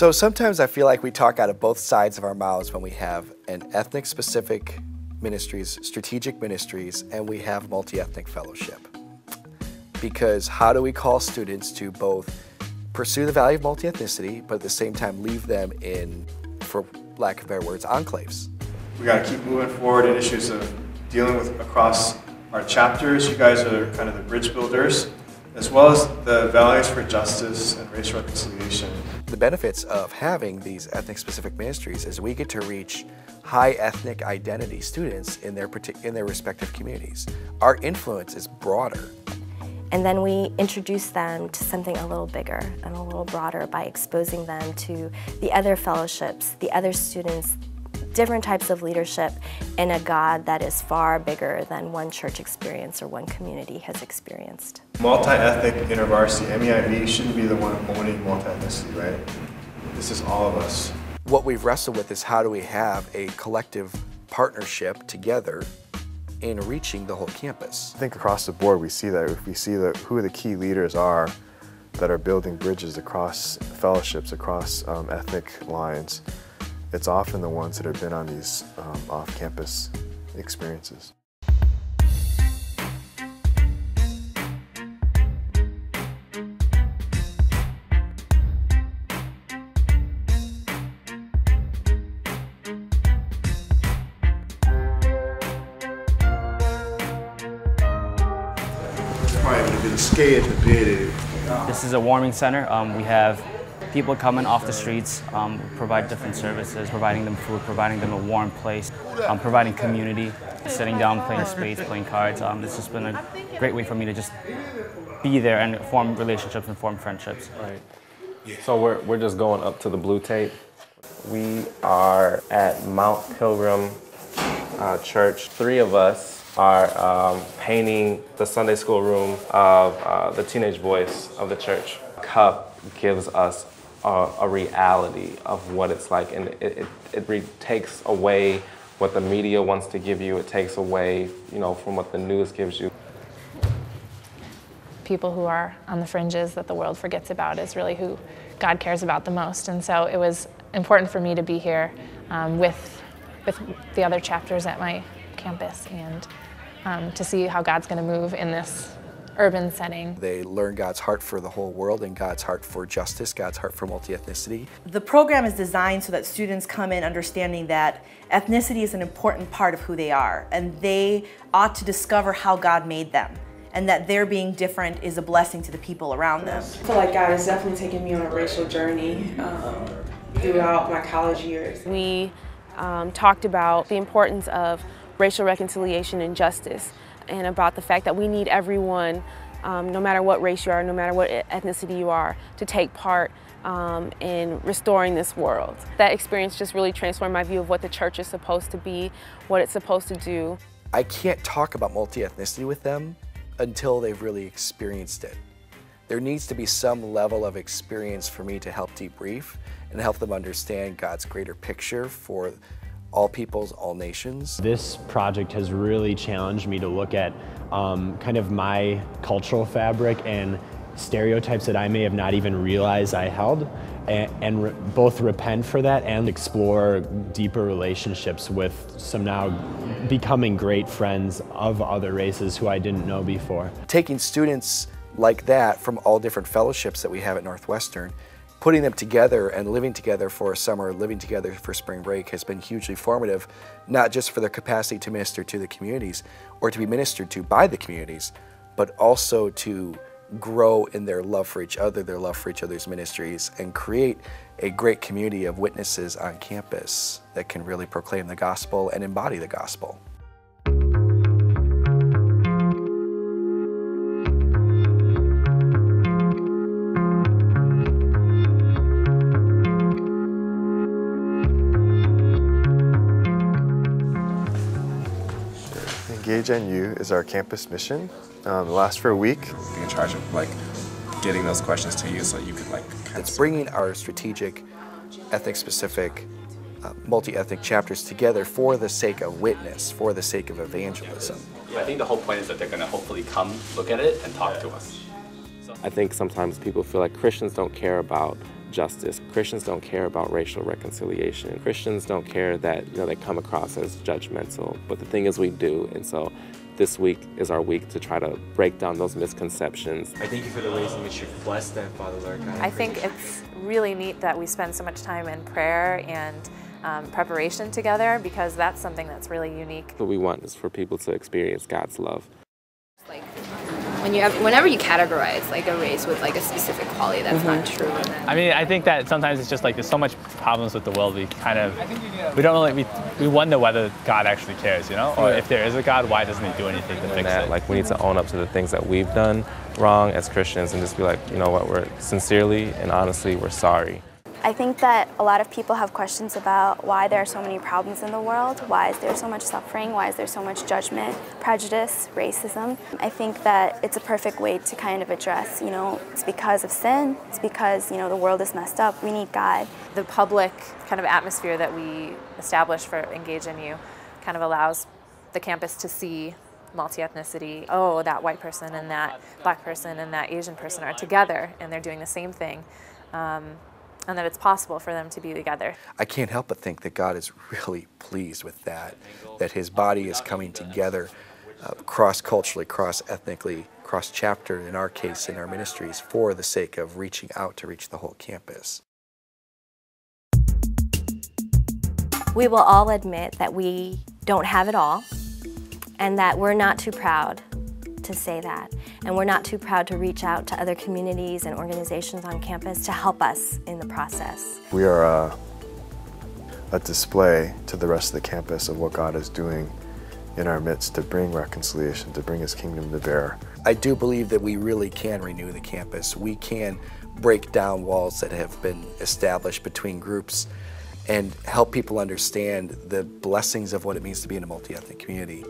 So sometimes I feel like we talk out of both sides of our mouths when we have an ethnic-specific ministries, strategic ministries, and we have multi-ethnic fellowship. Because how do we call students to both pursue the value of multi-ethnicity, but at the same time leave them in, for lack of better words, enclaves? We got to keep moving forward in issues of dealing with across our chapters. You guys are kind of the bridge builders, as well as the values for justice and racial reconciliation. The benefits of having these ethnic-specific ministries is we get to reach high ethnic identity students in their respective communities. Our influence is broader. And then we introduce them to something a little bigger and a little broader by exposing them to the other fellowships, the other students, different types of leadership in a God that is far bigger than one church experience or one community has experienced. Multi-ethnic InterVarsity, MEIV, shouldn't be the one owning multi-ethnicity, right? This is all of us. What we've wrestled with is how do we have a collective partnership together in reaching the whole campus. I think across the board we see that. If we see that who the key leaders are that are building bridges across fellowships, across ethnic lines, it's often the ones that have been on these off-campus experiences. This is a warming center. We have people coming off the streets, provide different services, providing them food, providing them a warm place, providing community, sitting down, playing spades, playing cards. It's just been a great way for me to just be there and form relationships and form friendships. Right. So we're just going up to the Blue Tape. We are at Mount Pilgrim Church. 3 of us are painting the Sunday school room of the teenage voice of the church. Cup gives us a reality of what it's like, and it takes away what the media wants to give you. It takes away, from what the news gives you. People who are on the fringes that the world forgets about is really who God cares about the most, and so it was important for me to be here with the other chapters at my campus and to see how God's going to move in this urban setting. They learn God's heart for the whole world and God's heart for justice, God's heart for multi-ethnicity. The program is designed so that students come in understanding that ethnicity is an important part of who they are, and they ought to discover how God made them, and that their being different is a blessing to the people around them. I feel like God has definitely taken me on a racial journey throughout my college years. We talked about the importance of racial reconciliation and justice, and about the fact that we need everyone, no matter what race you are, no matter what ethnicity you are, to take part in restoring this world. That experience just really transformed my view of what the church is supposed to be, what it's supposed to do. I can't talk about multi-ethnicity with them until they've really experienced it. There needs to be some level of experience for me to help debrief and help them understand God's greater picture for all peoples, all nations. This project has really challenged me to look at kind of my cultural fabric and stereotypes that I may have not even realized I held, and both repent for that and explore deeper relationships with some now becoming great friends of other races who I didn't know before. Taking students like that from all different fellowships that we have at Northwestern, putting them together and living together for a summer, living together for spring break has been hugely formative, not just for their capacity to minister to the communities or to be ministered to by the communities, but also to grow in their love for each other, their love for each other's ministries, and create a great community of witnesses on campus that can really proclaim the gospel and embody the gospel. U is our campus mission. It lasts for a week. Be in charge of like getting those questions to you so you could like. It's bringing our strategic, ethnic-specific, multi-ethnic chapters together for the sake of witness, for the sake of evangelism. I think the whole point is that they're going to hopefully come look at it and talk to us. I think sometimes people feel like Christians don't care about justice. Christians don't care about racial reconciliation. Christians don't care that they come across as judgmental. But the thing is, we do, and so this week is our week to try to break down those misconceptions. I thank you for the ways in which you've blessed them, Father Lord God. I think it's really neat that we spend so much time in prayer and preparation together, because that's something that's really unique. What we want is for people to experience God's love. Like whenever you categorize like a race with like a specific quality, that's not true. I mean, I think that sometimes it's just like there's so much problems with the world. We don't really we wonder whether God actually cares, or if there is a God, why doesn't He do anything to fix it? Like we need to own up to the things that we've done wrong as Christians and just be like, you know what, we're sincerely and honestly we're sorry. I think that a lot of people have questions about why there are so many problems in the world, why is there so much suffering, why is there so much judgment, prejudice, racism. I think that it's a perfect way to kind of address, it's because of sin, it's because, the world is messed up, we need God. The public kind of atmosphere that we establish for Engage NU kind of allows the campus to see multi-ethnicity. Oh, that white person and that black person and that Asian person are together and they're doing the same thing. And that it's possible for them to be together. I can't help but think that God is really pleased with that His body is coming together cross-culturally, cross-ethnically, cross-chapter, in our case, in our ministries, for the sake of reaching out to reach the whole campus. We will all admit that we don't have it all, and that we're not too proud to say that. And we're not too proud to reach out to other communities and organizations on campus to help us in the process. We are a display to the rest of the campus of what God is doing in our midst to bring reconciliation, to bring His kingdom to bear. I do believe that we really can renew the campus. We can break down walls that have been established between groups and help people understand the blessings of what it means to be in a multi-ethnic community.